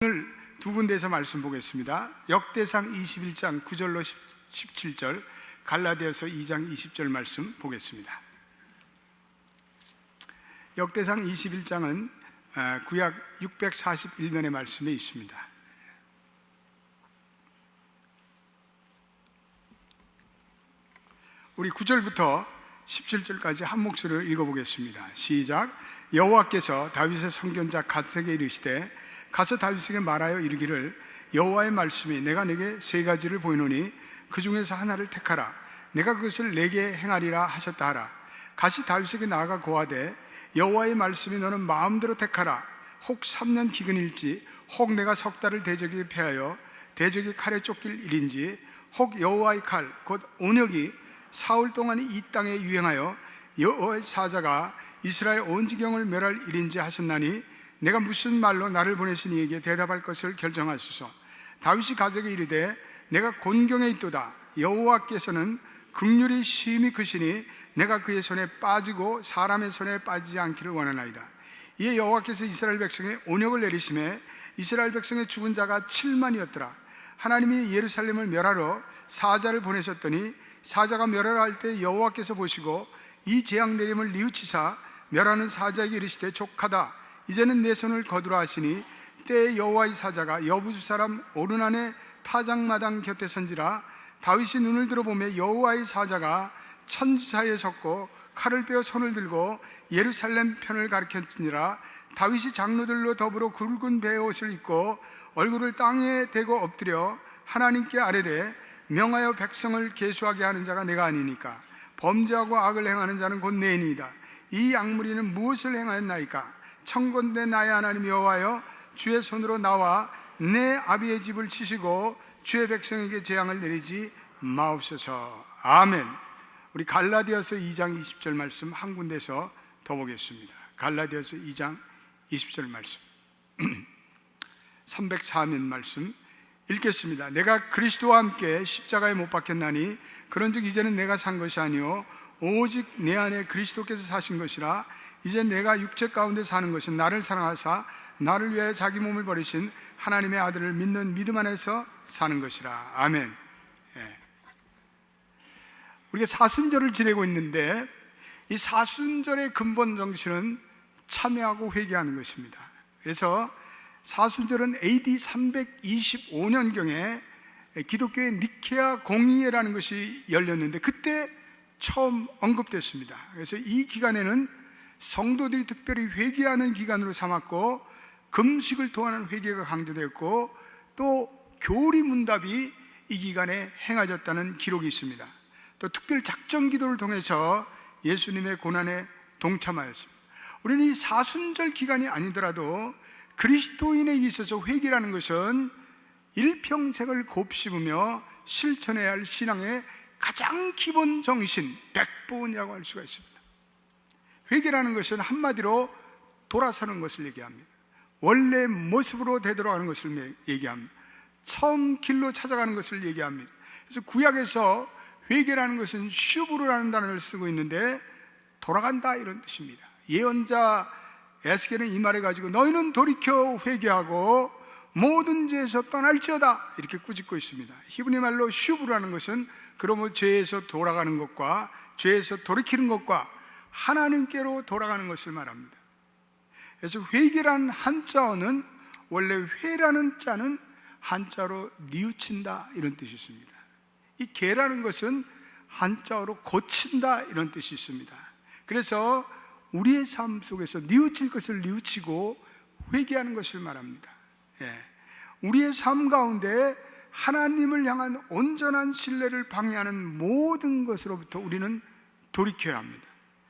오늘 두 군데에서 말씀 보겠습니다. 역대상 21장 9절로 17절, 갈라디아서 2장 20절 말씀 보겠습니다. 역대상 21장은 구약 641면의 말씀에 있습니다. 우리 9절부터 17절까지 한 목소리로 읽어보겠습니다. 시작. 여호와께서 다윗의 선견자 갓에게 이르시되 가서 다윗에게 말하여 이르기를 여호와의 말씀이 내가 내게 세 가지를 보이노니 그 중에서 하나를 택하라. 내가 그것을 내게 행하리라 하셨다 하라. 갓이 다윗에게 나아가 고하되 여호와의 말씀이 너는 마음대로 택하라. 혹 3년 기근일지, 혹 내가 석 달을 대적에게 패하여 대적이 칼에 쫓길 일인지, 혹 여호와의 칼 곧 온역이 사흘 동안 이 땅에 유행하여 여호와의 사자가 이스라엘 온 지경을 멸할 일인지 하셨나니 내가 무슨 말로 나를 보내신 이에게 대답할 것을 결정하소서. 다윗이 갓에게 이르되 내가 곤경에 있도다. 여호와께서는 긍휼이 심히 크시니 내가 그의 손에 빠지고 사람의 손에 빠지지 않기를 원하나이다. 이에 여호와께서 이스라엘 백성에 온역을 내리심에 이스라엘 백성의 죽은 자가 7만이었더라. 하나님이 예루살렘을 멸하러 사자를 보내셨더니 사자가 멸하러 할 때 여호와께서 보시고 이 재앙 내림을 뉘우치사 멸하는 사자에게 이르시되 족하다. 이제는 내 손을 거두라 하시니 때에 여호와의 사자가 여부수 사람 오르난의 타작마당 곁에 선지라. 다윗이 눈을 들어보매 여호와의 사자가 천지 사이에 섰고 칼을 빼어 손을 들고 예루살렘 편을 가리켰느니라. 다윗이 장로들로 더불어 굵은 베옷을 입고 얼굴을 땅에 대고 엎드려 하나님께 아뢰되 명하여 백성을 계수하게 하는 자가 내가 아니니까 범죄하고 악을 행하는 자는 곧 내니이다. 이 악무리는 무엇을 행하였나이까? 청건대 나의 하나님 여호와여, 주의 손으로 나와 내 아비의 집을 치시고 주의 백성에게 재앙을 내리지 마옵소서. 아멘. 우리 갈라디아서 2장 20절 말씀 한 군데서 더 보겠습니다. 갈라디아서 2장 20절 말씀 304면 말씀 읽겠습니다. 내가 그리스도와 함께 십자가에 못 박혔나니 그런즉 이제는 내가 산 것이 아니요 오직 내 안에 그리스도께서 사신 것이라. 이제 내가 육체 가운데 사는 것은 나를 사랑하사 나를 위하여 자기 몸을 버리신 하나님의 아들을 믿는 믿음 안에서 사는 것이라. 아멘. 우리가 사순절을 지내고 있는데 이 사순절의 근본 정신은 참회하고 회개하는 것입니다. 그래서 사순절은 AD 325년경에 기독교의 니케아 공의회라는 것이 열렸는데 그때 처음 언급됐습니다. 그래서 이 기간에는 성도들이 특별히 회개하는 기간으로 삼았고 금식을 통하는 회개가 강조되었고 또 교리 문답이 이 기간에 행하졌다는 기록이 있습니다. 또 특별 작정 기도를 통해서 예수님의 고난에 동참하였습니다. 우리는 이 사순절 기간이 아니더라도 그리스도인에게 있어서 회개라는 것은 일평생을 곱씹으며 실천해야 할 신앙의 가장 기본 정신, 백본이라고 할 수가 있습니다. 회개라는 것은 한마디로 돌아서는 것을 얘기합니다. 원래 모습으로 되돌아가는 것을 얘기합니다. 처음 길로 찾아가는 것을 얘기합니다. 그래서 구약에서 회개라는 것은 슈브르라는 단어를 쓰고 있는데 돌아간다 이런 뜻입니다. 예언자 에스겔은 이 말을 가지고 너희는 돌이켜 회개하고 모든 죄에서 떠날지어다 이렇게 꾸짖고 있습니다. 히브리 말로 슈브르라는 것은 그러므로 죄에서 돌아가는 것과 죄에서 돌이키는 것과 하나님께로 돌아가는 것을 말합니다. 그래서 회개라는 한자어는 원래 회라는 자는 한자로 뉘우친다 이런 뜻이 있습니다. 이 개라는 것은 한자어로 고친다 이런 뜻이 있습니다. 그래서 우리의 삶 속에서 뉘우칠 것을 뉘우치고 회개하는 것을 말합니다. 우리의 삶 가운데 하나님을 향한 온전한 신뢰를 방해하는 모든 것으로부터 우리는 돌이켜야 합니다.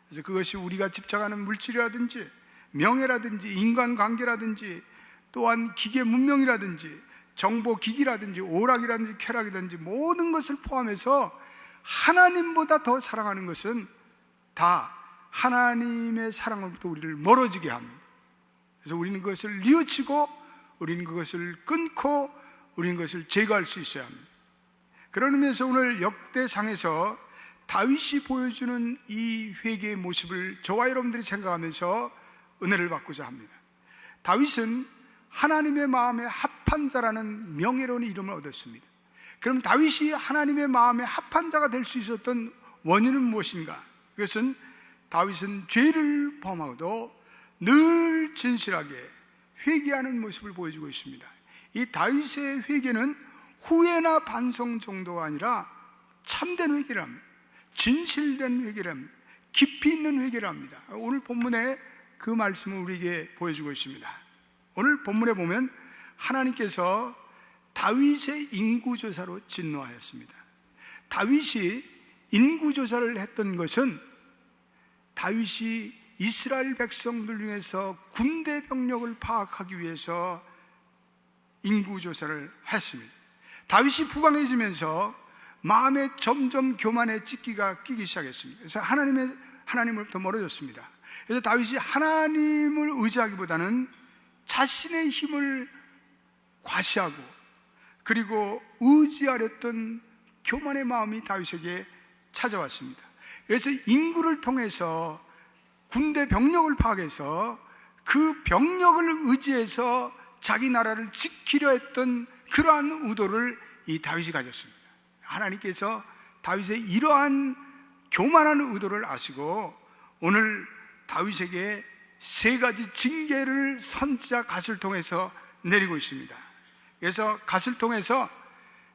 그래서 그것이 우리가 집착하는 물질이라든지 명예라든지 인간관계라든지 또한 기계 문명이라든지 정보기기라든지 오락이라든지 쾌락이라든지 모든 것을 포함해서 하나님보다 더 사랑하는 것은 다 하나님의 사랑으로부터 우리를 멀어지게 합니다. 그래서 우리는 그것을 뉘우치고 우리는 그것을 끊고 우리는 그것을 제거할 수 있어야 합니다. 그런 의미에서 오늘 역대상에서 다윗이 보여주는 이 회개의 모습을 저와 여러분들이 생각하면서 은혜를 받고자 합니다. 다윗은 하나님의 마음에 합한 자라는 명예로운 이름을 얻었습니다. 그럼 다윗이 하나님의 마음에 합한 자가 될 수 있었던 원인은 무엇인가? 그것은 다윗은 죄를 범하고도 늘 진실하게 회개하는 모습을 보여주고 있습니다. 이 다윗의 회개는 후회나 반성 정도가 아니라 참된 회개를 합니다. 진실된 회개를 합니다. 깊이 있는 회개를 합니다. 오늘 본문에 그 말씀을 우리에게 보여주고 있습니다. 오늘 본문에 보면 하나님께서 다윗의 인구조사로 진노하였습니다. 다윗이 인구조사를 했던 것은 다윗이 이스라엘 백성들 중에서 군대 병력을 파악하기 위해서 인구조사를 했습니다. 다윗이 부강해지면서 마음에 점점 교만의 찌기가 끼기 시작했습니다. 그래서 하나님으로부터 멀어졌습니다. 그래서 다윗이 하나님을 의지하기보다는 자신의 힘을 과시하고 그리고 의지하렸던 교만의 마음이 다윗에게 찾아왔습니다. 그래서 인구를 통해서 군대 병력을 파악해서 그 병력을 의지해서 자기 나라를 지키려 했던 그러한 의도를 이 다윗이 가졌습니다. 하나님께서 다윗의 이러한 교만한 의도를 아시고 오늘 다윗에게 세 가지 징계를 선지자 갓을 통해서 내리고 있습니다. 그래서 갓을 통해서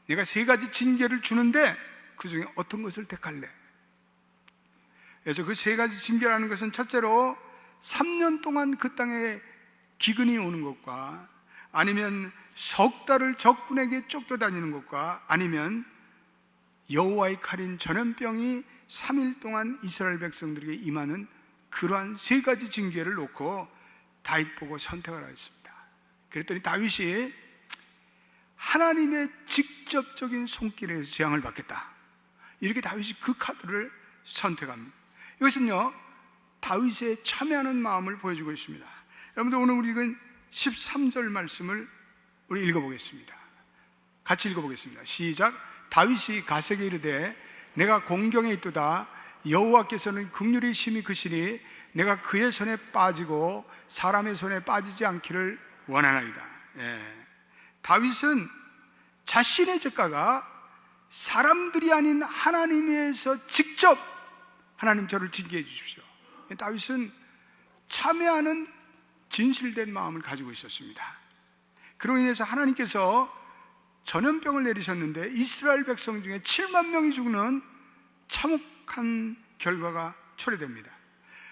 내가 세 가지 징계를 주는데 그 중에 어떤 것을 택할래? 그래서 그 세 가지 징계라는 것은 첫째로 3년 동안 그 땅에 기근이 오는 것과 아니면 석 달을 적군에게 쫓겨다니는 것과 아니면 여호와의 칼인 전염병이 3일 동안 이스라엘 백성들에게 임하는 그러한 세 가지 징계를 놓고 다윗 보고 선택을 하였습니다. 그랬더니 다윗이 하나님의 직접적인 손길에서 재앙을 받겠다, 이렇게 다윗이 그 카드를 선택합니다. 이것은요, 다윗의 참여하는 마음을 보여주고 있습니다. 여러분들, 오늘 우리 읽은 13절 말씀을 우리 읽어보겠습니다. 같이 읽어보겠습니다. 시작. 다윗이 갓에게 이르되 내가 공경에 있도다. 여호와께서는 긍휼히 심히 크시니 내가 그의 손에 빠지고 사람의 손에 빠지지 않기를 원하나이다. 다윗은 자신의 죄가가 사람들이 아닌 하나님에서 직접 하나님 저를 징계해 주십시오. 다윗은 참회하는 진실된 마음을 가지고 있었습니다. 그로 인해서 하나님께서 전염병을 내리셨는데 이스라엘 백성 중에 7만 명이 죽는 참혹한 결과가 초래됩니다.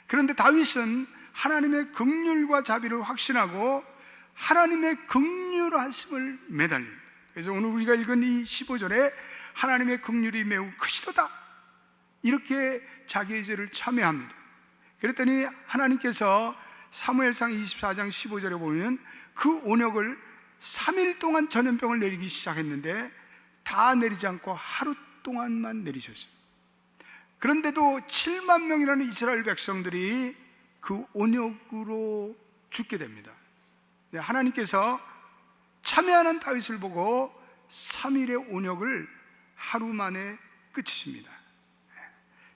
그런데 다윗은 하나님의 긍휼과 자비를 확신하고 하나님의 긍휼하심을 매달립니다. 그래서 오늘 우리가 읽은 이 15절에 하나님의 긍휼이 매우 크시도다, 이렇게 자기의 죄를 참회합니다. 그랬더니 하나님께서 사무엘상 24장 15절에 보면 그 온역을 3일 동안 전염병을 내리기 시작했는데 다 내리지 않고 하루 동안만 내리셨습니다. 그런데도 7만 명이라는 이스라엘 백성들이 그 온역으로 죽게 됩니다. 하나님께서 참회하는 다윗을 보고 3일의 온역을 하루 만에 끝이십니다.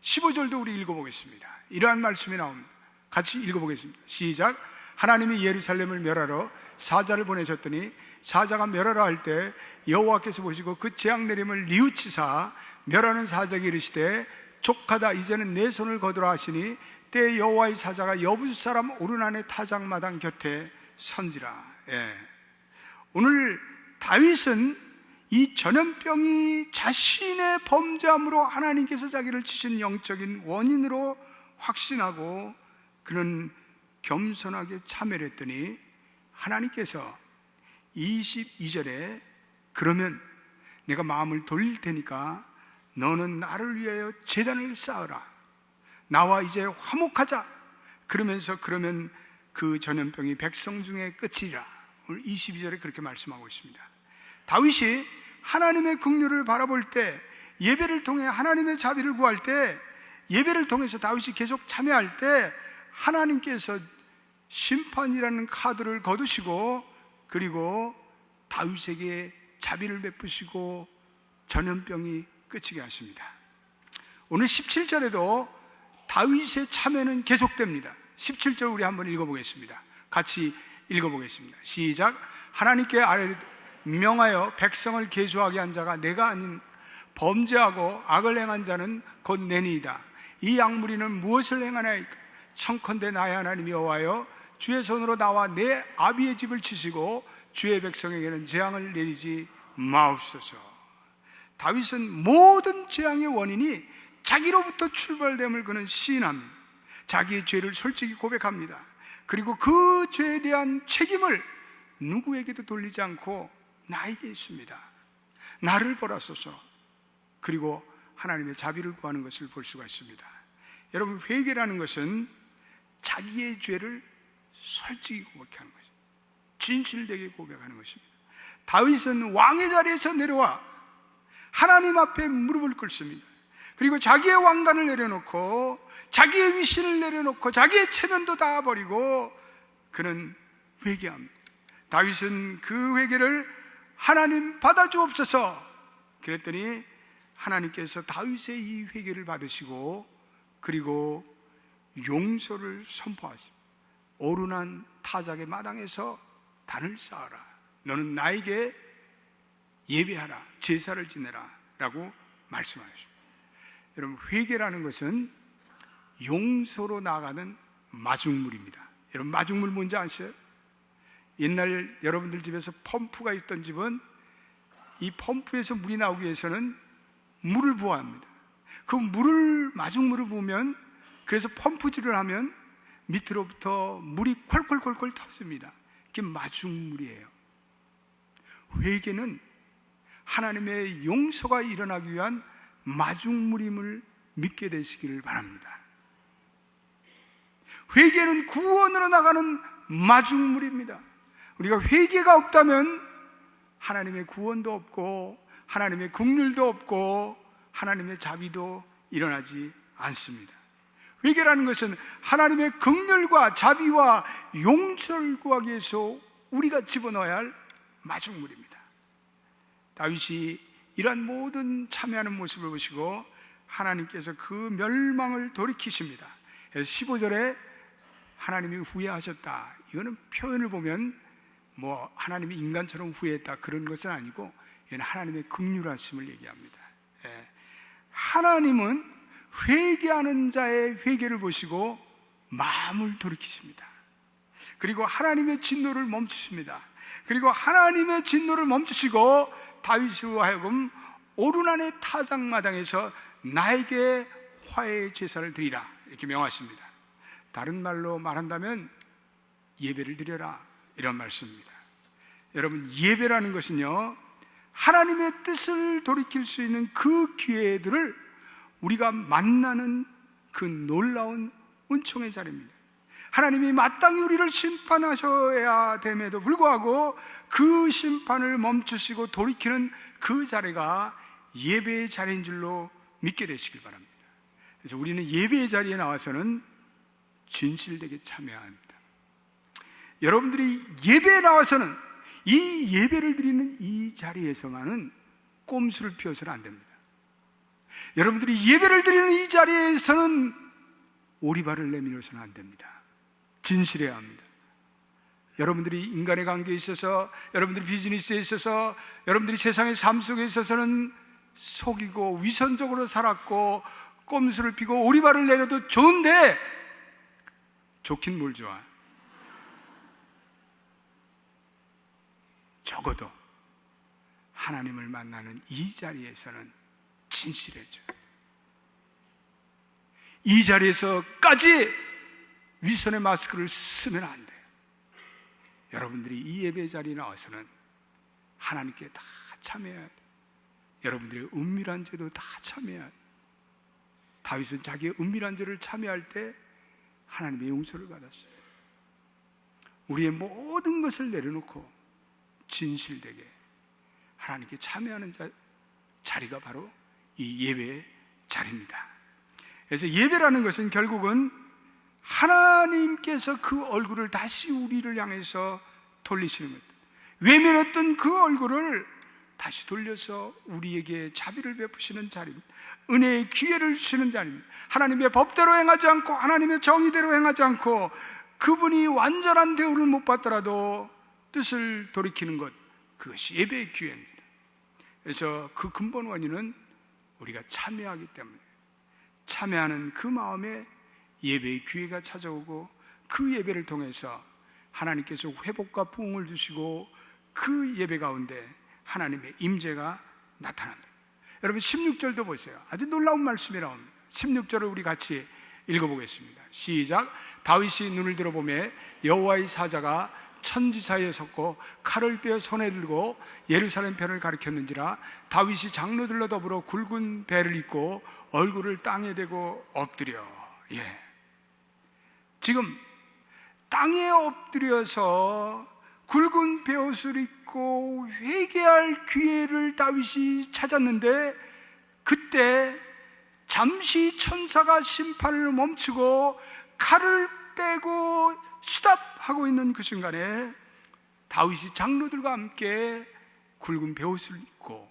15절도 우리 읽어보겠습니다. 이러한 말씀이 나옵니다. 같이 읽어보겠습니다. 시작. 하나님이 예루살렘을 멸하러 사자를 보내셨더니 사자가 멸하라 할 때 여호와께서 보시고 그 재앙 내림을 뉘우치사 멸하는 사자에게 이르시되 족하다, 이제는 내 손을 거두라 하시니 때 여호와의 사자가 여부수 사람 오르난의 타작마당 곁에 선지라. 오늘 다윗은 이 전염병이 자신의 범죄함으로 하나님께서 자기를 치신 영적인 원인으로 확신하고 그는 겸손하게 참회를 했더니 하나님께서 22절에 그러면 내가 마음을 돌릴 테니까 너는 나를 위하여 제단을 쌓으라, 나와 이제 화목하자. 그러면서 그러면 그 전염병이 백성 중에 끝이라. 오늘 22절에 그렇게 말씀하고 있습니다. 다윗이 하나님의 긍휼을 바라볼 때, 예배를 통해 하나님의 자비를 구할 때, 예배를 통해서 다윗이 계속 참여할 때 하나님께서 심판이라는 카드를 거두시고 그리고 다윗에게 자비를 베푸시고 전염병이 끝이게 하십니다. 오늘 17절에도 다윗의 참회는 계속됩니다. 17절 우리 한번 읽어보겠습니다. 같이 읽어보겠습니다. 시작. 하나님께 명하여 백성을 계수하게 한 자가 내가 아닌 범죄하고 악을 행한 자는 곧 내니이다. 이 양무리는 무엇을 행하나이까? 청컨대 나의 하나님 여호와여, 주의 손으로 나와 내 아비의 집을 치시고 주의 백성에게는 재앙을 내리지 마옵소서. 다윗은 모든 재앙의 원인이 자기로부터 출발됨을 그는 시인합니다. 자기의 죄를 솔직히 고백합니다. 그리고 그 죄에 대한 책임을 누구에게도 돌리지 않고 나에게 있습니다. 나를 벌하소서. 그리고 하나님의 자비를 구하는 것을 볼 수가 있습니다. 여러분, 회개라는 것은 자기의 죄를 솔직히 고백하는 것입니다. 진실되게 고백하는 것입니다. 다윗은 왕의 자리에서 내려와 하나님 앞에 무릎을 꿇습니다. 그리고 자기의 왕관을 내려놓고 자기의 위신을 내려놓고 자기의 체면도 다 버리고 그는 회개합니다. 다윗은 그 회개를 하나님 받아주옵소서 그랬더니 하나님께서 다윗의 이 회개를 받으시고 그리고 용서를 선포하십니다. 오르난 타작의 마당에서 단을 쌓아라. 너는 나에게 예배하라. 제사를 지내라 라고 말씀하십니다. 여러분, 회개라는 것은 용서로 나아가는 마중물입니다. 여러분, 마중물 뭔지 아세요? 옛날 여러분들 집에서 펌프가 있던 집은 이 펌프에서 물이 나오기 위해서는 물을 부어야 합니다. 그 마중물을 부으면, 그래서 펌프질을 하면 밑으로부터 물이 콸콸콸콸 터집니다. 그게 마중물이에요. 회개는 하나님의 용서가 일어나기 위한 마중물임을 믿게 되시기를 바랍니다. 회개는 구원으로 나가는 마중물입니다. 우리가 회개가 없다면 하나님의 구원도 없고 하나님의 긍휼도 없고 하나님의 자비도 일어나지 않습니다. 회개라는 것은 하나님의 긍휼과 자비와 용서를 구하기 위해서 우리가 집어넣어야 할 마중물입니다. 다윗이 이러한 모든 참여하는 모습을 보시고 하나님께서 그 멸망을 돌이키십니다. 그래서 15절에 하나님이 후회하셨다. 이거는 표현을 보면 뭐 하나님이 인간처럼 후회했다 그런 것은 아니고 이건 하나님의 긍휼하심을 얘기합니다. 하나님은 회개하는 자의 회개를 보시고 마음을 돌이키십니다. 그리고 하나님의 진노를 멈추십니다. 그리고 하나님의 진노를 멈추시고 다윗으로 하여금 오르난의 타작마당에서 나에게 화해의 제사를 드리라 이렇게 명하십니다. 다른 말로 말한다면 예배를 드려라 이런 말씀입니다. 여러분, 예배라는 것은요, 하나님의 뜻을 돌이킬 수 있는 그 기회들을 우리가 만나는 그 놀라운 은총의 자리입니다. 하나님이 마땅히 우리를 심판하셔야 됨에도 불구하고 그 심판을 멈추시고 돌이키는 그 자리가 예배의 자리인 줄로 믿게 되시길 바랍니다. 그래서 우리는 예배의 자리에 나와서는 진실되게 참여해야 합니다. 여러분들이 예배에 나와서는 이 예배를 드리는 이 자리에서만은 꼼수를 피워서는 안 됩니다. 여러분들이 예배를 드리는 이 자리에서는 오리발을 내밀어서는 안 됩니다. 진실해야 합니다. 여러분들이 인간의 관계에 있어서, 여러분들이 비즈니스에 있어서, 여러분들이 세상의 삶 속에 있어서는 속이고 위선적으로 살았고 꼼수를 피고 오리발을 내려도 좋은데 좋긴 뭘 좋아. 적어도 하나님을 만나는 이 자리에서는 진실해져요. 이 자리에서까지 위선의 마스크를 쓰면 안 돼요. 여러분들이 이 예배 자리에 나와서는 하나님께 다 참여해야 돼요. 여러분들의 은밀한 죄도 다 참여해야 돼요. 다윗은 자기의 은밀한 죄를 참여할 때 하나님의 용서를 받았어요. 우리의 모든 것을 내려놓고 진실되게 하나님께 참여하는 자리가 바로 이 예배의 자리입니다. 그래서 예배라는 것은 결국은 하나님께서 그 얼굴을 다시 우리를 향해서 돌리시는 것, 외면했던 그 얼굴을 다시 돌려서 우리에게 자비를 베푸시는 자리입니다. 은혜의 기회를 주시는 자리입니다. 하나님의 법대로 행하지 않고 하나님의 정의대로 행하지 않고 그분이 완전한 대우를 못 받더라도 뜻을 돌이키는 것, 그것이 예배의 기회입니다. 그래서 그 근본 원인은 우리가 참여하기 때문에, 참여하는 그 마음에 예배의 기회가 찾아오고, 그 예배를 통해서 하나님께서 회복과 부흥을 주시고, 그 예배 가운데 하나님의 임재가 나타납니다. 여러분 16절도 보세요. 아주 놀라운 말씀이 나옵니다. 16절을 우리 같이 읽어보겠습니다. 시작. 다윗이 눈을 들어보매 여호와의 사자가 천지 사이에 섰고 칼을 빼어 손에 들고 예루살렘 편을 가리켰는지라. 다윗이 장로들로 더불어 굵은 배를 입고 얼굴을 땅에 대고 엎드려. 지금 땅에 엎드려서 굵은 베옷을 입고 회개할 기회를 다윗이 찾았는데, 그때 잠시 천사가 심판을 멈추고 칼을 빼고 수답하고 있는 그 순간에 다윗이 장로들과 함께 굵은 베옷을 입고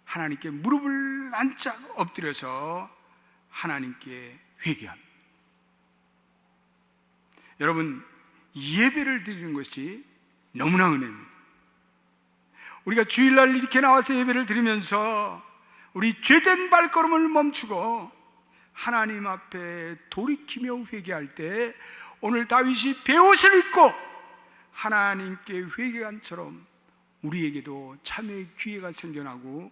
하나님께 무릎을 란짝 엎드려서 하나님께 회개합니다. 여러분, 예배를 드리는 것이 너무나 은혜입니다. 우리가 주일날 이렇게 나와서 예배를 드리면서 우리 죄된 발걸음을 멈추고 하나님 앞에 돌이키며 회개할 때, 오늘 다윗이 베옷을 입고 하나님께 회개한 처럼 우리에게도 참여의 기회가 생겨나고,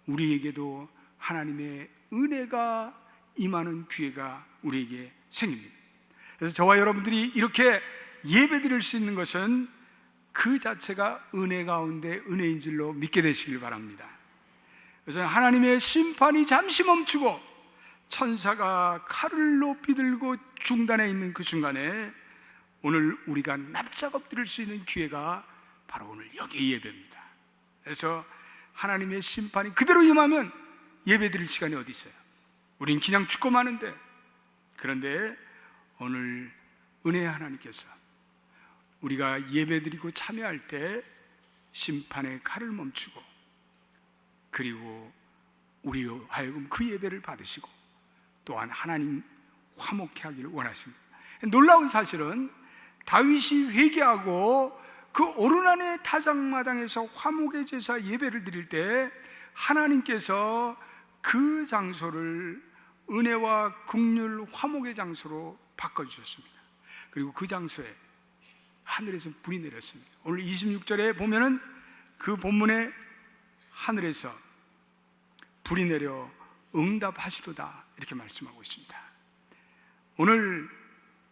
우리에게도 하나님의 은혜가 임하는 기회가 우리에게 생깁니다. 그래서 저와 여러분들이 이렇게 예배 드릴 수 있는 것은 그 자체가 은혜 가운데 은혜인 줄로 믿게 되시길 바랍니다. 그래서 하나님의 심판이 잠시 멈추고 천사가 칼을 높이 들고 중단해 있는 그 순간에 오늘 우리가 납작 엎드릴 수 있는 기회가 바로 오늘 여기 예배입니다. 그래서 하나님의 심판이 그대로 임하면 예배 드릴 시간이 어디 있어요? 우린 그냥 죽고 마는데. 그런데 오늘 은혜의 하나님께서 우리가 예배드리고 참여할 때 심판의 칼을 멈추고, 그리고 우리 하여금 그 예배를 받으시고 또한 하나님 화목케 하기를 원하십니다. 놀라운 사실은 다윗이 회개하고 그 오르난의 타작마당에서 화목의 제사 예배를 드릴 때 하나님께서 그 장소를 은혜와 긍휼 화목의 장소로 바꿔주셨습니다. 그리고 그 장소에 하늘에서 불이 내렸습니다. 오늘 26절에 보면은 그 본문에 하늘에서 불이 내려 응답하시도다 이렇게 말씀하고 있습니다. 오늘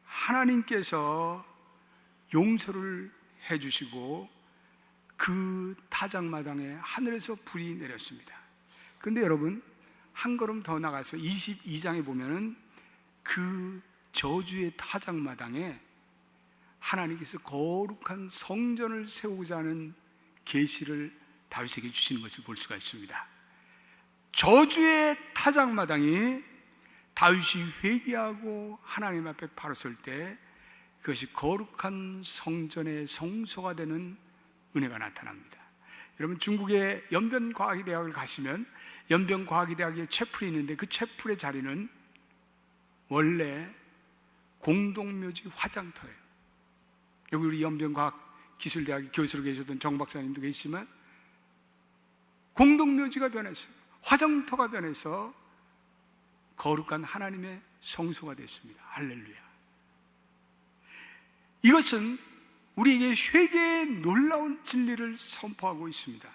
하나님께서 용서를 해주시고 그 타작마당에 하늘에서 불이 내렸습니다. 그런데 여러분, 한 걸음 더 나가서 22장에 보면은 그 저주의 타작마당에 하나님께서 거룩한 성전을 세우고자 하는 계시를 다윗에게 주시는 것을 볼 수가 있습니다. 저주의 타작마당이 다윗이 회개하고 하나님 앞에 바로 설 때 그것이 거룩한 성전의 성소가 되는 은혜가 나타납니다. 여러분, 중국의 연변과학대학을 가시면 연변과학대학에 채플이 있는데 그 채플의 자리는 원래 공동묘지 화장터예요. 여기 우리 연변과학기술대학 교수로 계셨던 정 박사님도 계시지만 공동묘지가 변했어요. 화장터가 변해서 거룩한 하나님의 성소가 됐습니다. 할렐루야. 이것은 우리에게 회개의 놀라운 진리를 선포하고 있습니다.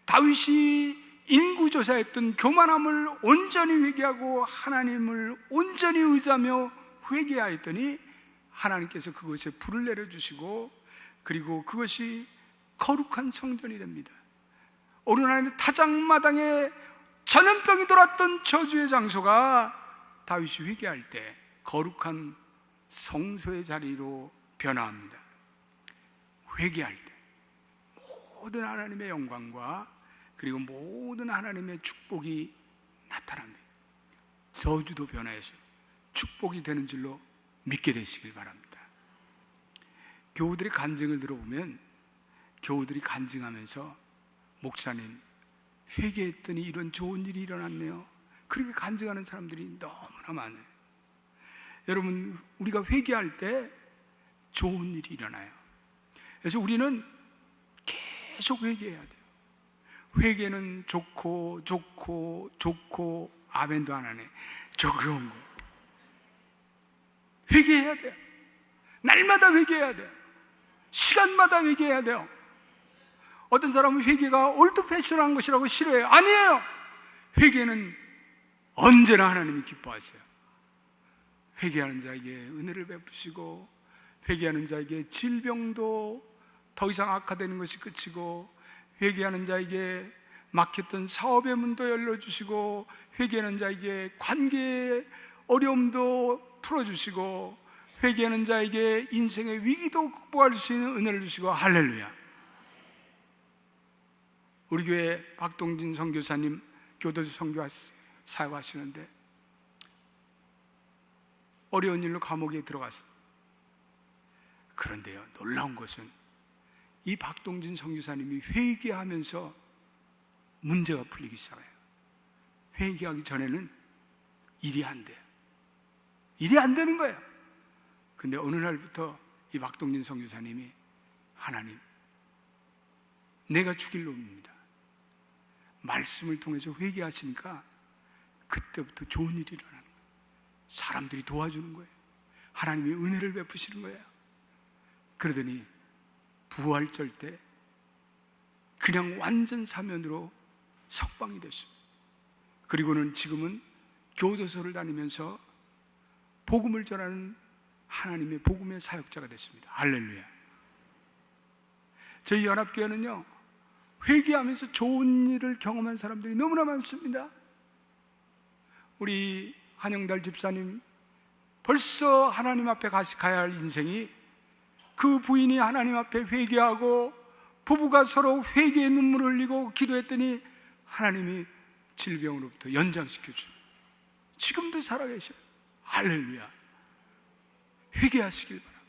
다윗이 인구조사했던 교만함을 온전히 회개하고 하나님을 온전히 의지하며 회개하였더니 하나님께서 그것에 불을 내려주시고, 그리고 그것이 거룩한 성전이 됩니다. 오르나의 타작마당에 전염병이 돌았던 저주의 장소가 다윗이 회개할 때 거룩한 성소의 자리로 변화합니다. 회개할 때 모든 하나님의 영광과 그리고 모든 하나님의 축복이 나타납니다. 저주도 변화해서 축복이 되는 줄로 믿게 되시길 바랍니다. 교우들의 간증을 들어보면 교우들이 간증하면서 목사님, 회개했더니 이런 좋은 일이 일어났네요. 그렇게 간증하는 사람들이 너무나 많아요. 여러분, 우리가 회개할 때 좋은 일이 일어나요. 그래서 우리는 계속 회개해야 돼요. 회개는 좋고 아멘도 안 하네. 적용 거. 회개해야 돼요. 날마다 회개해야 돼요. 시간마다 회개해야 돼요. 어떤 사람은 회개가 올드 패션한 것이라고 싫어해요. 아니에요. 회개는 언제나 하나님이 기뻐하세요. 회개하는 자에게 은혜를 베푸시고, 회개하는 자에게 질병도 더 이상 악화되는 것이 그치고, 회개하는 자에게 막혔던 사업의 문도 열려주시고, 회개하는 자에게 관계의 어려움도 풀어주시고, 회개하는 자에게 인생의 위기도 극복할 수 있는 은혜를 주시고, 할렐루야. 우리 교회 박동진 선교사님 교도소 선교 사역하시는데 어려운 일로 감옥에 들어갔어요. 그런데요, 놀라운 것은 이 박동진 선교사님이 회개하면서 문제가 풀리기 시작해요. 회개하기 전에는 일이 안 돼요. 일이 안 되는 거예요. 근데 어느 날부터 이 박동진 선교사님이, 하나님, 내가 죽일 놈입니다. 말씀을 통해서 회개하시니까 그때부터 좋은 일이 일어나는 거예요. 사람들이 도와주는 거예요. 하나님이 은혜를 베푸시는 거예요. 그러더니 부활절 때 그냥 완전 사면으로 석방이 됐습니다. 그리고는 지금은 교도소를 다니면서 복음을 전하는 하나님의 복음의 사역자가 됐습니다. 할렐루야. 저희 연합교회는요, 회개하면서 좋은 일을 경험한 사람들이 너무나 많습니다. 우리 한영달 집사님, 벌써 하나님 앞에 가야 할 인생이, 그 부인이 하나님 앞에 회개하고 부부가 서로 회개의 눈물을 흘리고 기도했더니 하나님이 질병으로부터 연장시켜 주셔요. 지금도 살아계셔요. 할렐루야. 회개하시길 바랍니다.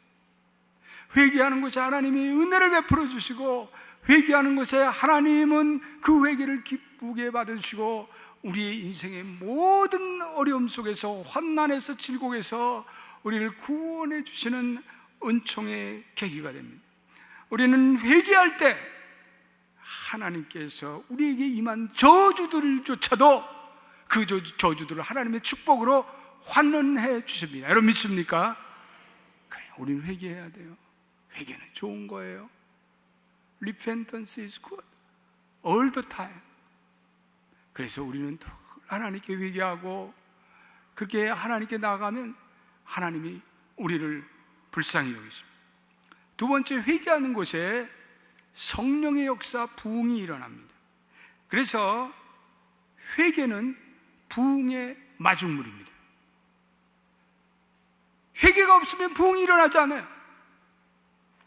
회개하는 것에 하나님이 은혜를 베풀어 주시고, 회개하는 것에 하나님은 그 회개를 기쁘게 받으시고, 우리의 인생의 모든 어려움 속에서, 환난에서, 질곡에서 우리를 구원해 주시는 은총의 계기가 됩니다. 우리는 회개할 때 하나님께서 우리에게 임한 저주들조차도 그 저주들을 하나님의 축복으로 환원해 주십니다. 여러분 믿습니까? 그래, 우리는 회개해야 돼요. 회개는 좋은 거예요. Repentance is good all the time. 그래서 우리는 하나님께 회개하고 그렇게 하나님께 나아가면 하나님이 우리를 불쌍히 여기십니다. 두 번째, 회개하는 곳에 성령의 역사, 부흥이 일어납니다. 그래서 회개는 부흥의 마중물입니다. 회개가 없으면 부흥이 일어나지 않아요.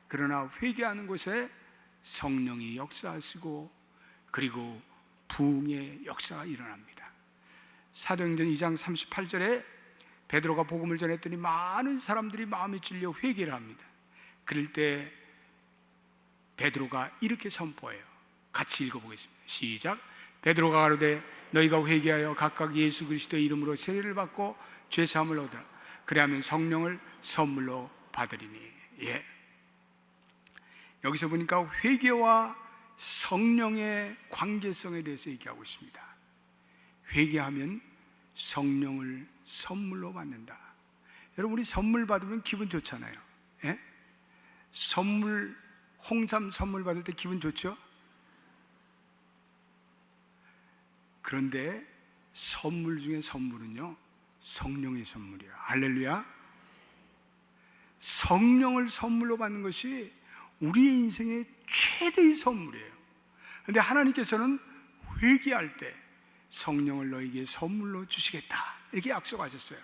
그러나 회개하는 곳에 성령이 역사하시고 그리고 부흥의 역사가 일어납니다. 사도행전 2장 38절에 베드로가 복음을 전했더니 많은 사람들이 마음이 찔려 회개를 합니다. 그럴 때 베드로가 이렇게 선포해요. 같이 읽어보겠습니다. 시작. 베드로가 가로되 너희가 회개하여 각각 예수 그리스도의 이름으로 세례를 받고 죄사함을 얻으라. 그래야면 성령을 선물로 받으리니. 예. 여기서 보니까 회개와 성령의 관계성에 대해서 얘기하고 있습니다. 회개하면 성령을 선물로 받는다. 여러분, 우리 선물 받으면 기분 좋잖아요. 예? 선물, 홍삼 선물 받을 때 기분 좋죠? 그런데 선물 중에 선물은요, 성령의 선물이에요. 할렐루야. 성령을 선물로 받는 것이 우리의 인생의 최대의 선물이에요. 그런데 하나님께서는 회개할 때 성령을 너에게 선물로 주시겠다, 이렇게 약속하셨어요.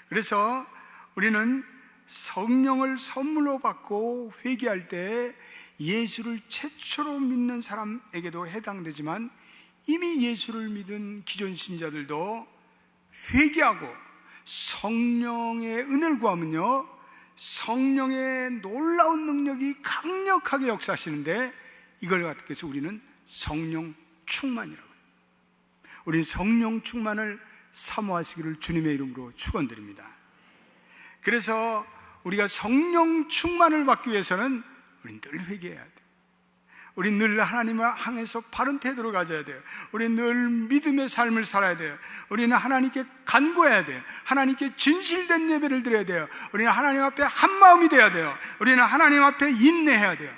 그래서 우리는 성령을 선물로 받고 회개할 때 예수를 최초로 믿는 사람에게도 해당되지만, 이미 예수를 믿은 기존 신자들도 회개하고 성령의 은혜를 구하면요, 성령의 놀라운 능력이 강력하게 역사하시는데, 이걸 갖고서 우리는 성령 충만이라고 해요. 우리는 성령 충만을 사모하시기를 주님의 이름으로 축원드립니다. 그래서 우리가 성령 충만을 받기 위해서는 우리는 늘 회개해야 돼요. 우리는 늘 하나님을 향해서 바른 태도를 가져야 돼요. 우리는 늘 믿음의 삶을 살아야 돼요. 우리는 하나님께 간구해야 돼요. 하나님께 진실된 예배를 드려야 돼요. 우리는 하나님 앞에 한마음이 돼야 돼요. 우리는 하나님 앞에 인내해야 돼요.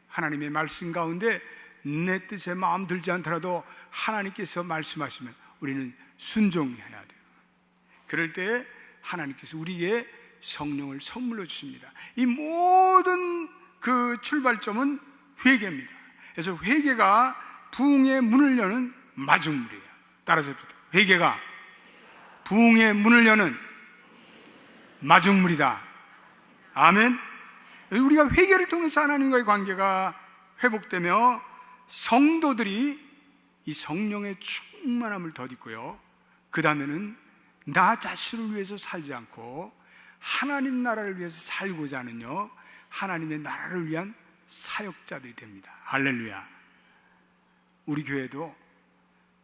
하나님의 말씀 가운데 내 뜻에 마음 들지 않더라도 하나님께서 말씀하시면 우리는 순종해야 돼요. 그럴 때 하나님께서 우리에게 성령을 선물로 주십니다. 이 모든 그 출발점은 회개입니다. 그래서 회개가 부흥의 문을 여는 마중물이에요. 따라서 해봅시다. 회개가 부흥의 문을 여는 마중물이다. 아멘. 우리가 회개를 통해서 하나님과의 관계가 회복되며 성도들이 이 성령의 충만함을 덧입고요, 그 다음에는 나 자신을 위해서 살지 않고 하나님 나라를 위해서 살고자 하는요, 하나님의 나라를 위한 사역자들이 됩니다. 할렐루야. 우리 교회도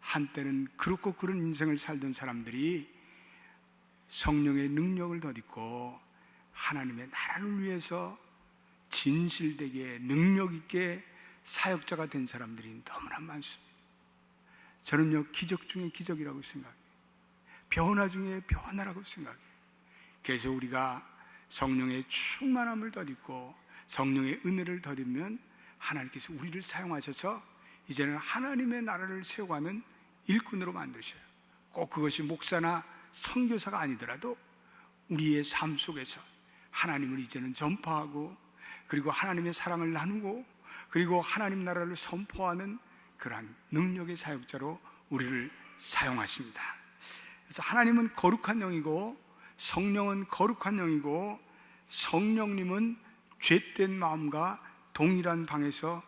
한때는 그렇고 그런 인생을 살던 사람들이 성령의 능력을 덧입고 하나님의 나라를 위해서 진실되게 능력 있게 사역자가 된 사람들이 너무나 많습니다. 저는요, 기적 중에 기적이라고 생각해요. 변화 중에 변화라고 생각해요. 그래서 우리가 성령의 충만함을 덧입고 성령의 은혜를 덧입으면 하나님께서 우리를 사용하셔서 이제는 하나님의 나라를 세워가는 일꾼으로 만드셔요. 꼭 그것이 목사나 선교사가 아니더라도 우리의 삶 속에서 하나님을 이제는 전파하고, 그리고 하나님의 사랑을 나누고, 그리고 하나님 나라를 선포하는 그러한 능력의 사역자로 우리를 사용하십니다. 그래서 하나님은 거룩한 영이고 성령은 거룩한 영이고 성령님은 죄된 마음과 동일한 방에서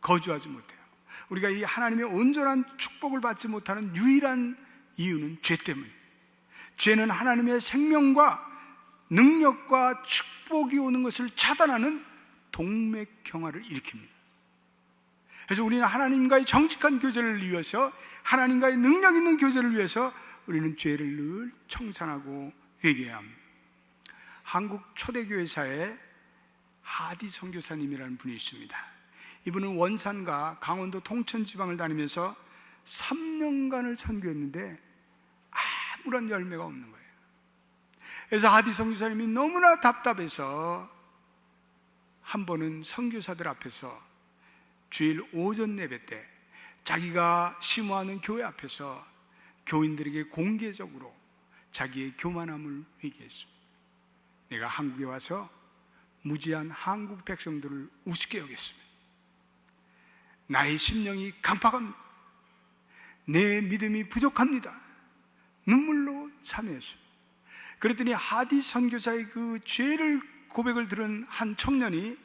거주하지 못해요. 우리가 이 하나님의 온전한 축복을 받지 못하는 유일한 이유는 죄 때문이에요. 죄는 하나님의 생명과 능력과 축복이 오는 것을 차단하는 동맥경화를 일으킵니다. 그래서 우리는 하나님과의 정직한 교제를 위해서, 하나님과의 능력 있는 교제를 위해서 우리는 죄를 늘 청산하고 회개해야 합니다. 한국 초대교회사에 하디 선교사님이라는 분이 있습니다. 이분은 원산과 강원도 통천 지방을 다니면서 3년간을 선교했는데 아무런 열매가 없는 거예요. 그래서 하디 선교사님이 너무나 답답해서 한 번은 선교사들 앞에서 주일 오전 예배 때 자기가 심호하는 교회 앞에서 교인들에게 공개적으로 자기의 교만함을 회개했습니다. 내가 한국에 와서 무지한 한국 백성들을 우습게 여겼습니다. 나의 심령이 강팍합니다. 내 믿음이 부족합니다. 눈물로 참여했습니다. 그랬더니 하디 선교사의 그 죄를 고백을 들은 한 청년이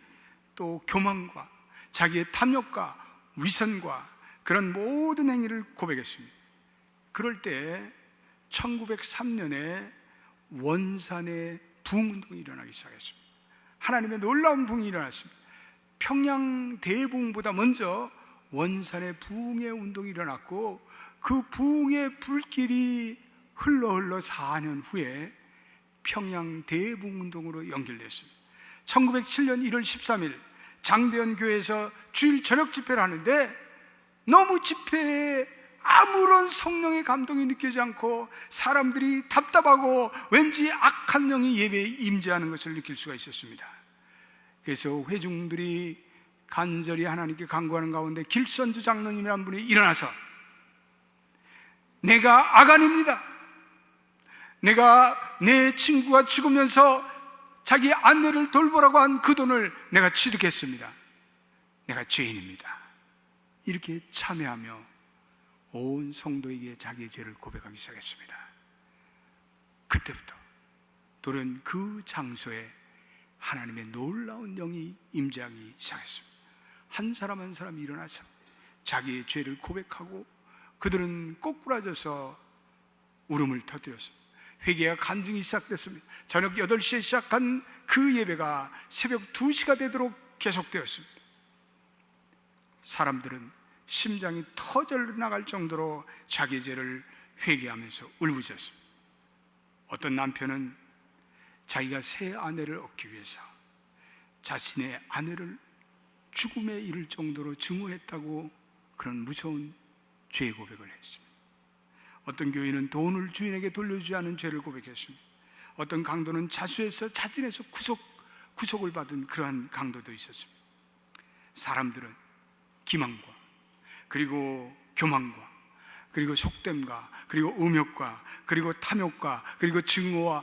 또 교만과 자기의 탐욕과 위선과 그런 모든 행위를 고백했습니다. 그럴 때 1903년에 원산의 부흥운동이 일어나기 시작했습니다. 하나님의 놀라운 부흥이 일어났습니다. 평양 대부흥보다 먼저 원산의 부흥의 운동이 일어났고, 그 부흥의 불길이 흘러 4년 후에 평양 대부흥운동으로 연결됐습니다. 1907년 1월 13일 장대현 교회에서 주일 저녁 집회를 하는데 너무 집회에 아무런 성령의 감동이 느껴지지 않고 사람들이 답답하고 왠지 악한 영이 예배에 임재하는 것을 느낄 수가 있었습니다. 그래서 회중들이 간절히 하나님께 간구하는 가운데 길선주 장로님이라는 분이 일어나서, 내가 아간입니다. 내가 내 친구가 죽으면서 자기 아내를 돌보라고 한 그 돈을 내가 취득했습니다. 내가 죄인입니다. 이렇게 참여하며 온 성도에게 자기의 죄를 고백하기 시작했습니다. 그때부터 돌연 그 장소에 하나님의 놀라운 영이 임재하기 시작했습니다. 한 사람 한 사람이 일어나서 자기의 죄를 고백하고 그들은 꼬꾸라져서 울음을 터뜨렸습니다. 회개가 간증이 시작됐습니다. 저녁 8시에 시작한 그 예배가 새벽 2시가 되도록 계속되었습니다. 사람들은 심장이 터져 나갈 정도로 자기 죄를 회개하면서 울부짖었습니다. 어떤 남편은 자기가 새 아내를 얻기 위해서 자신의 아내를 죽음에 이를 정도로 증오했다고 그런 무서운 죄 고백을 했습니다. 어떤 교인은 돈을 주인에게 돌려주지 않은 죄를 고백했습니다. 어떤 강도는 자수해서 자진해서 구속을 받은 그러한 강도도 있었습니다. 사람들은 기만과 그리고 교만과 그리고 속됨과 그리고 음욕과 그리고 탐욕과 그리고 증오와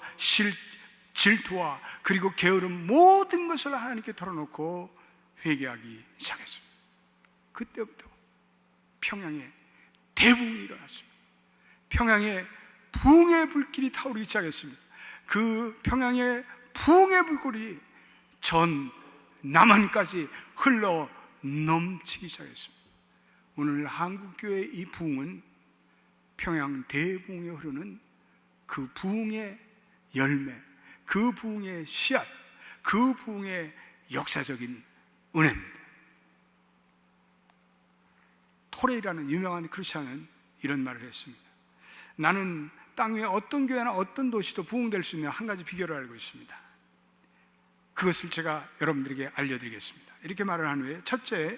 질투와 그리고 게으름, 모든 것을 하나님께 털어놓고 회개하기 시작했습니다. 그때부터 평양에 대붕이 일어났습니다. 평양에 부흥의 불길이 타오르기 시작했습니다. 그 평양의 부흥의 불길이 전 남한까지 흘러 넘치기 시작했습니다. 오늘 한국교회의 이 부흥은 평양 대부흥에 흐르는 그 부흥의 열매, 그 부흥의 씨앗, 그 부흥의 역사적인 은혜입니다. 토레이라는 유명한 크리스찬은 이런 말을 했습니다. 나는 땅 위에 어떤 교회나 어떤 도시도 부흥될 수 있는 한 가지 비결을 알고 있습니다. 그것을 제가 여러분들에게 알려드리겠습니다. 이렇게 말을 한 후에, 첫째,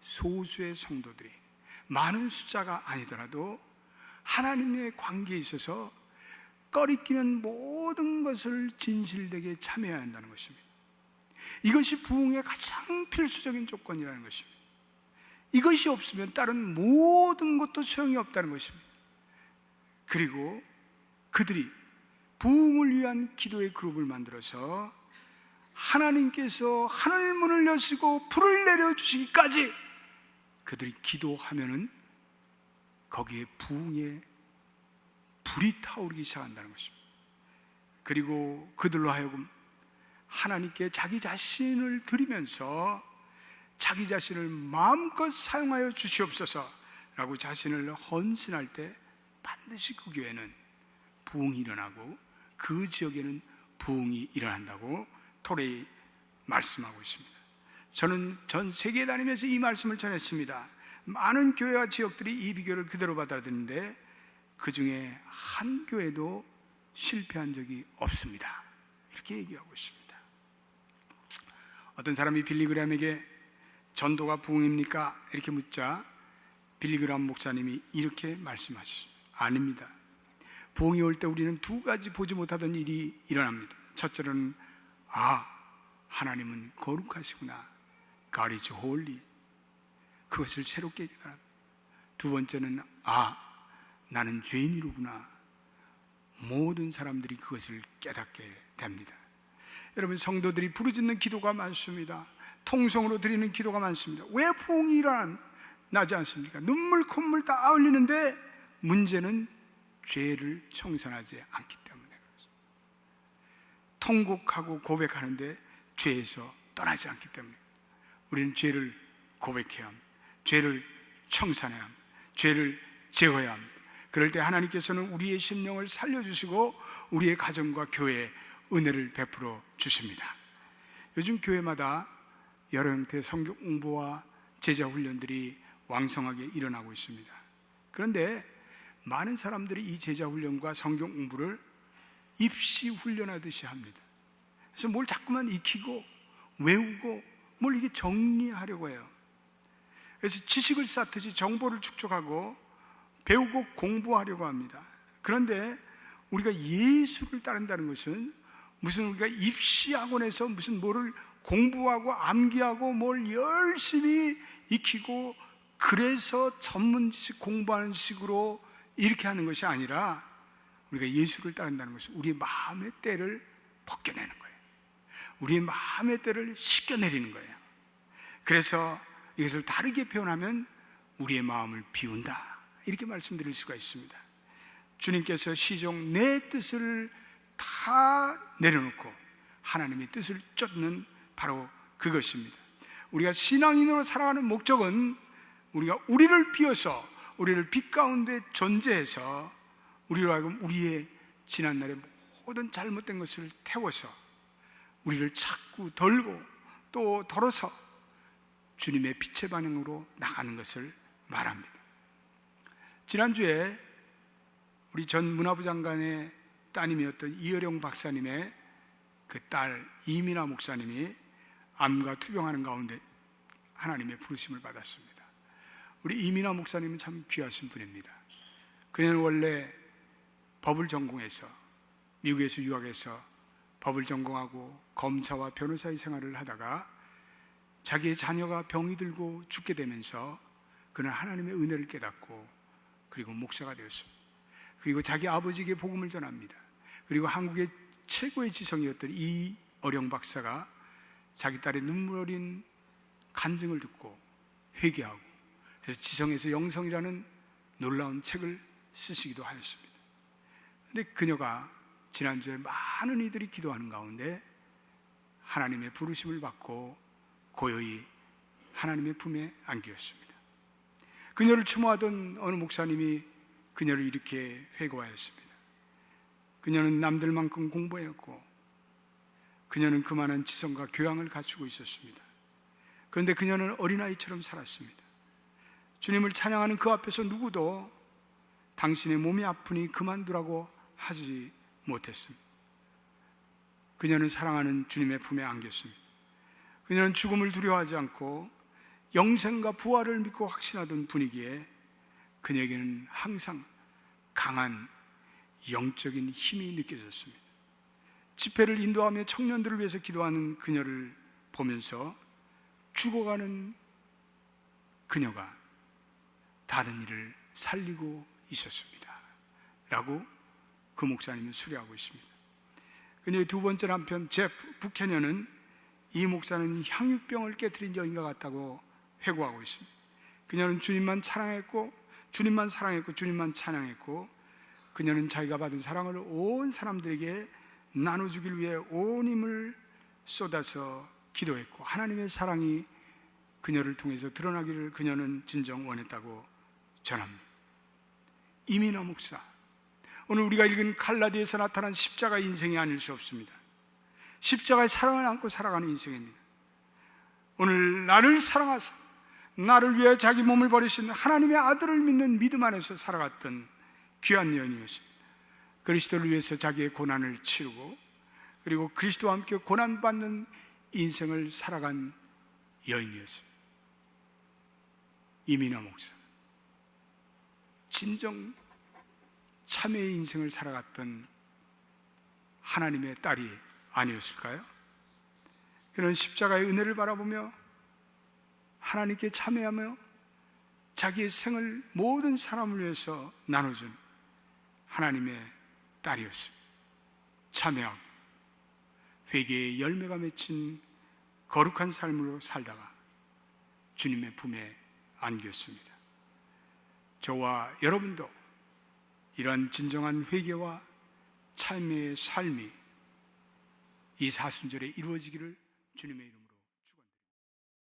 소수의 성도들이 많은 숫자가 아니더라도 하나님의 관계에 있어서 꺼리끼는 모든 것을 진실되게 참여해야 한다는 것입니다. 이것이 부흥의 가장 필수적인 조건이라는 것입니다. 이것이 없으면 다른 모든 것도 소용이 없다는 것입니다. 그리고 그들이 부흥을 위한 기도의 그룹을 만들어서 하나님께서 하늘 문을 여시고 불을 내려주시기까지 그들이 기도하면은 거기에 부흥의 불이 타오르기 시작한다는 것입니다. 그리고 그들로 하여금 하나님께 자기 자신을 드리면서 자기 자신을 마음껏 사용하여 주시옵소서라고 자신을 헌신할 때 반드시 그 교회는 부흥이 일어나고 그 지역에는 부흥이 일어난다고 토레이 말씀하고 있습니다. 저는 전 세계에 다니면서 이 말씀을 전했습니다. 많은 교회와 지역들이 이 비결을 그대로 받아들이는데 그 중에 한 교회도 실패한 적이 없습니다. 이렇게 얘기하고 있습니다. 어떤 사람이 빌리그램에게 전도가 부흥입니까? 이렇게 묻자 빌리그램 목사님이 이렇게 말씀하셨습니다. 아닙니다. 부흥이 올 때 우리는 두 가지 보지 못하던 일이 일어납니다. 첫째로는 하나님은 거룩하시구나, God is holy, 그것을 새롭게 깨달았다. 두 번째는 나는 죄인이로구나, 모든 사람들이 그것을 깨닫게 됩니다. 여러분, 성도들이 부르짖는 기도가 많습니다. 통성으로 드리는 기도가 많습니다. 왜 부흥이 일어나지 않습니까? 눈물 콧물 다 흘리는데 문제는 죄를 청산하지 않기 때문에 그렇습니다. 통곡하고 고백하는데 죄에서 떠나지 않기 때문에 우리는 죄를 고백해야 합니다. 죄를 청산해야 합니다. 죄를 제어해야 합니다. 그럴 때 하나님께서는 우리의 심령을 살려주시고 우리의 가정과 교회에 은혜를 베풀어 주십니다. 요즘 교회마다 여러 형태의 성경 공부와 제자 훈련들이 왕성하게 일어나고 있습니다. 그런데 많은 사람들이 이 제자 훈련과 성경 공부를 입시 훈련하듯이 합니다. 그래서 뭘 자꾸만 익히고 외우고 뭘 이게 정리하려고 해요. 그래서 지식을 쌓듯이 정보를 축적하고 배우고 공부하려고 합니다. 그런데 우리가 예수를 따른다는 것은 무슨 우리가 입시학원에서 무슨 뭐를 공부하고 암기하고 뭘 열심히 익히고 그래서 전문 지식 공부하는 식으로 이렇게 하는 것이 아니라 우리가 예수를 따른다는 것은 우리의 마음의 때를 벗겨내는 거예요. 우리의 마음의 때를 씻겨내리는 거예요. 그래서 이것을 다르게 표현하면 우리의 마음을 비운다, 이렇게 말씀드릴 수가 있습니다. 주님께서 시종 내 뜻을 다 내려놓고 하나님의 뜻을 쫓는 바로 그것입니다. 우리가 신앙인으로 살아가는 목적은 우리가 우리를 비워서 우리를 빛 가운데 존재해서 우리로 하여금 우리의 지난날의 모든 잘못된 것을 태워서 우리를 자꾸 덜고 또 덜어서 주님의 빛의 반응으로 나가는 것을 말합니다. 지난주에 우리 전 문화부 장관의 따님이었던 이어령 박사님의 그 딸 이민아 목사님이 암과 투병하는 가운데 하나님의 부르심을 받았습니다. 우리 이민아 목사님은 참 귀하신 분입니다. 그녀는 원래 법을 전공해서 미국에서 유학해서 법을 전공하고 검사와 변호사의 생활을 하다가 자기의 자녀가 병이 들고 죽게 되면서 그는 하나님의 은혜를 깨닫고 그리고 목사가 되었습니다. 그리고 자기 아버지에게 복음을 전합니다. 그리고 한국의 최고의 지성이었던 이어령 박사가 자기 딸의 눈물 어린 간증을 듣고 회개하고 그래서 지성에서 영성이라는 놀라운 책을 쓰시기도 하였습니다. 그런데 그녀가 지난주에 많은 이들이 기도하는 가운데 하나님의 부르심을 받고 고요히 하나님의 품에 안기었습니다. 그녀를 추모하던 어느 목사님이 그녀를 이렇게 회고하였습니다. 그녀는 남들만큼 공부했고 그녀는 그만한 지성과 교양을 갖추고 있었습니다. 그런데 그녀는 어린아이처럼 살았습니다. 주님을 찬양하는 그 앞에서 누구도 당신의 몸이 아프니 그만두라고 하지 못했습니다. 그녀는 사랑하는 주님의 품에 안겼습니다. 그녀는 죽음을 두려워하지 않고 영생과 부활을 믿고 확신하던 분이기에 그녀에게는 항상 강한 영적인 힘이 느껴졌습니다. 집회를 인도하며 청년들을 위해서 기도하는 그녀를 보면서 죽어가는 그녀가 다른 일을 살리고 있었습니다 라고 그 목사님은 수료하고 있습니다. 그녀의 두 번째 남편 제프 부캐너는 이 목사는 향유병을 깨뜨린 여인과 같다고 회고하고 있습니다. 그녀는 주님만 사랑했고 주님만 찬양했고 그녀는 자기가 받은 사랑을 온 사람들에게 나눠주길 위해 온 힘을 쏟아서 기도했고 하나님의 사랑이 그녀를 통해서 드러나기를 그녀는 진정 원했다고 전합니다. 이민아 목사, 오늘 우리가 읽은 갈라디아에서 나타난 십자가의 인생이 아닐 수 없습니다. 십자가의 사랑을 안고 살아가는 인생입니다. 오늘 나를 사랑하사 나를 위해 자기 몸을 버리신 하나님의 아들을 믿는 믿음 안에서 살아갔던 귀한 여인이었습니다. 그리스도를 위해서 자기의 고난을 치르고 그리고 그리스도와 함께 고난받는 인생을 살아간 여인이었습니다. 이민아 목사, 진정 참회의 인생을 살아갔던 하나님의 딸이 아니었을까요? 그는 십자가의 은혜를 바라보며 하나님께 참회하며 자기의 생을 모든 사람을 위해서 나눠준 하나님의 딸이었습니다. 참회하고 회개의 열매가 맺힌 거룩한 삶으로 살다가 주님의 품에 안겼습니다. 저와 여러분도 이러한 진정한 회개와 참회의 삶이 이 사순절에 이루어지기를 주님의 이름으로